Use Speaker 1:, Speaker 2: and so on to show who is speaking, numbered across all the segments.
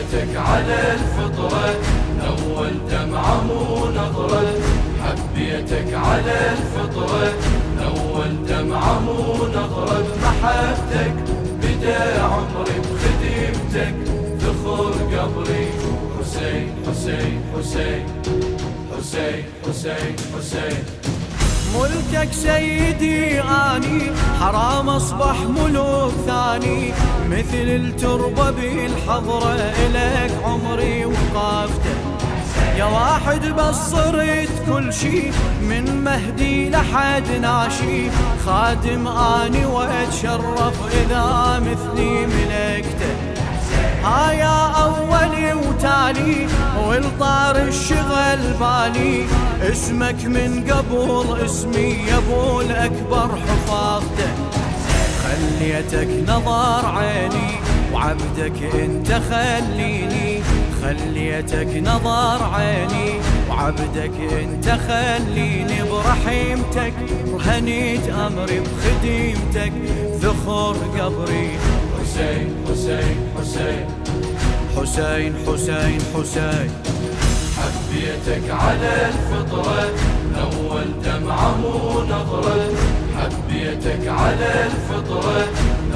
Speaker 1: حبيتك على الفطرة أول دمعة مو نظرة، حبيتك على الفطرة أول دمعة مو نظرة، بمحبتك بدا عمري بخدمتك ذخر قبري. حسين حسين حسين حسين حسين حسين
Speaker 2: ملكك سيدي آني حرام أصبح ملوك ثاني، مثل التربة بالحضرة إلك عمري وقافته، يا واحد بصرت كل شي من مهدي لحد ناشي، خادم آني واتشرف إذا مثلي ملكته، ها يا أولي وتالي والطار الشغل بالي، اسمك من قبل اسمي يا ابو الأكبر حفاظته، خليتك نظر عيني وعبدك انت خليني، خليتك نظر عيني وعبدك انت خليني، برحمتك رهنيت امري بخدمتك ذخر قبري.
Speaker 1: حسين حسين حسين
Speaker 2: حسين حسين حسين
Speaker 1: حبيتك على الفطرة أول دمعة مو نظرة، حبيتك على الفطرة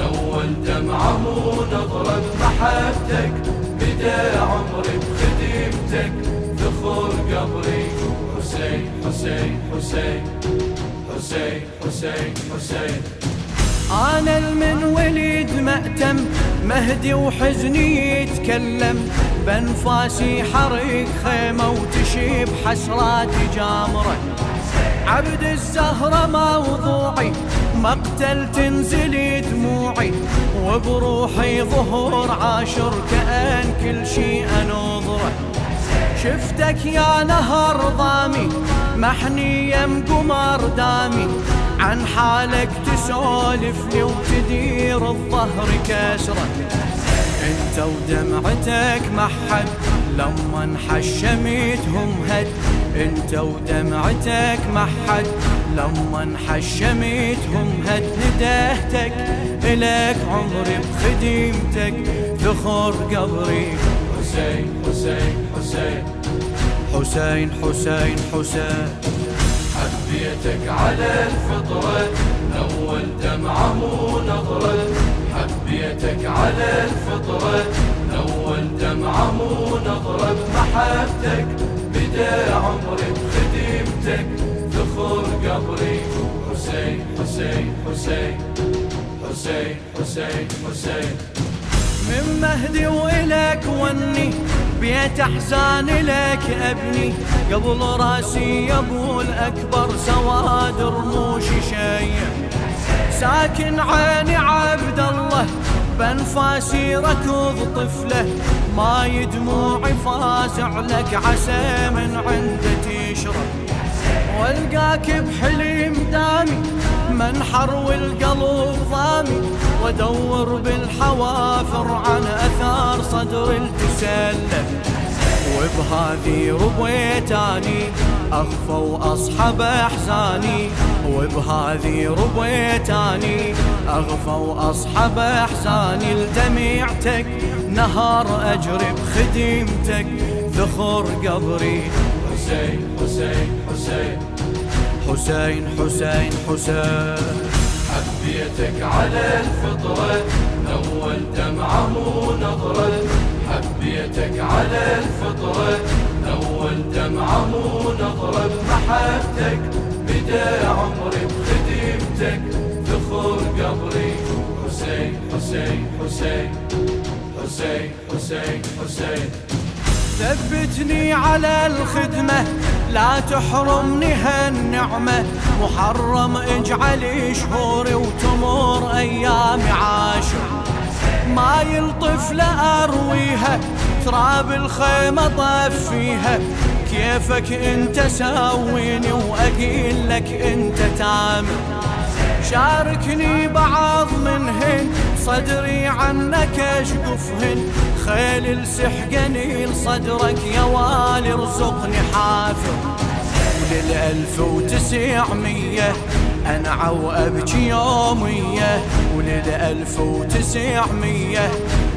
Speaker 1: أول دمعة مو نظرة، بمحبتك بدا عمري بخدمتك ذخر قبري. حسين حسين حسين حسين حسين حسين
Speaker 2: أنا المن ولد مأتم مهدي وحزني يتكلم، بنفاسي حرق خيمة وتشيب حسراتي جامرة، عبد الزهرة موضوعي مقتل تنزلي دموعي، وبروحي ظهور عاشر كأن كل شي أنظره، شفتك يا نهر ضامي محني يم قمر دامي، عن حالك تسولف لي وتدير الظهر كسرة، انت ودمعتك محد لما انحشمتهم هد، انت ودمعتك محد لما انحشمتهم هد، ندهتك الك عمري بخدمتك ذخر قبري.
Speaker 1: حسين حسين حسين
Speaker 2: حسين حسين حسين
Speaker 1: حبيتك على الفطرة أول دمعة مو نظرة، حبيتك على الفطرة أول دمعة مو نظرة، بمحبتك بدا عمري بخدمتك ذخر قبري. حسين حسين حسين حسين حسين حسين
Speaker 2: من مهدي وإلك وني بيت أحزان لك أبني، قبل راسي يا أبو الأكبر سواد رموشي شيء، ساكن عيني عبد الله بنفاسي ركض طفله، ما يدموعي فازع لك عسى من عنده تشرب، والقاك بحلم دامي منحر والقلب ضامي، وادور بالحوافر عن اثار صدر التسلف، وبهذه ربيتاني اخفى واصحب احزاني، وبهذه ربيتاني اغفى واصحب احزاني، لدمعتك نهار اجري بخدمتك ذخر قبري.
Speaker 1: حسين حسين حسين
Speaker 2: حسين حسين حسين
Speaker 1: حبيتك على الفطرة أول دمعة مو نظرة، حبيتك على الفطرة أول دمعة مو نظرة، بمحبتك بدا عمري بخدمتك ذخر قبري. حسين حسين حسين حسين حسين حسين
Speaker 2: ثبتني على الخدمة لا تحرمني هالنعمة، محرم اجعل شهوري وتمر ايامي عاشر، ما يلطف لأرويها تراب الخيمة طفيها، كيفك انت ساويني واقيل لك انت تامر، شاركني بعض منهن صدري عنك اشقفهن، خيل السحقني لصدرك يا والي ارزقني حافر، ولل1900 أنعى وأبكي يومية، ولل1900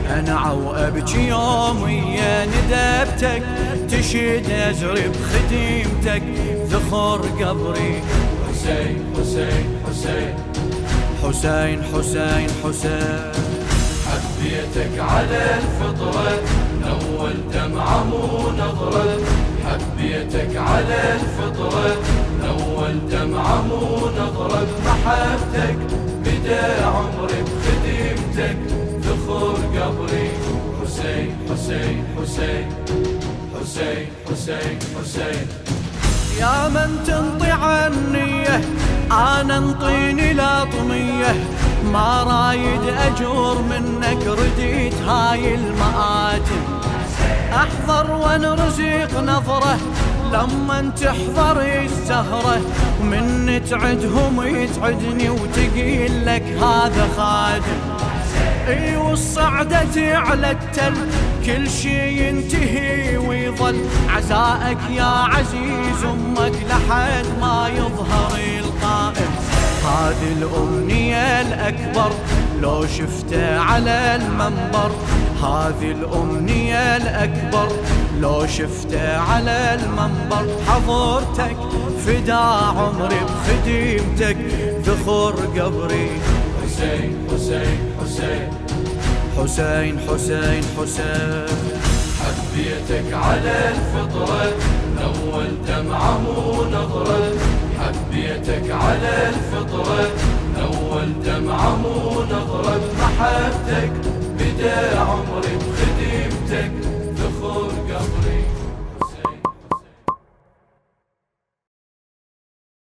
Speaker 2: أنعى وأبكي يومي ندبتك تشد أزري بخديمتك ذخر قبري
Speaker 1: حسين حسين حسين
Speaker 2: حسين حسين حسين
Speaker 1: حبيتك على الفطرة أول دمعة مو نظرة حبيتك على الفطرة أول دمعة مو نظرة محبتك بدا عمري بخدمتك ذخر قبري حسين حسين حسين حسين حسين حسين
Speaker 2: يا من تنطي عنية أنا انطيني لطمية ما رايد أجور منك رديت هاي المآتم أحضر وانرزق نظرة لما تحضر الزهرة من تعدهم يتعدني وتقيل لك هذا خادم اي والصعدة على التل كل شي ينتهي ويظل عزائك يا عزيز امك لحد ما يظهر القائم هذه الأمنية الأكبر لو شفته على المنبر هذه الأمنية الأكبر لو شفته على المنبر حضرتك فدا عمري بخدمتك ذخر قبري
Speaker 1: حسين حسين حسين
Speaker 2: حسين حسين حسين
Speaker 1: حبيتك على الفطرة أول دمعة مو نظرة حبيتك على الفطرة أول دمعة مو نظرة محبتك بدا عمري بخدمتك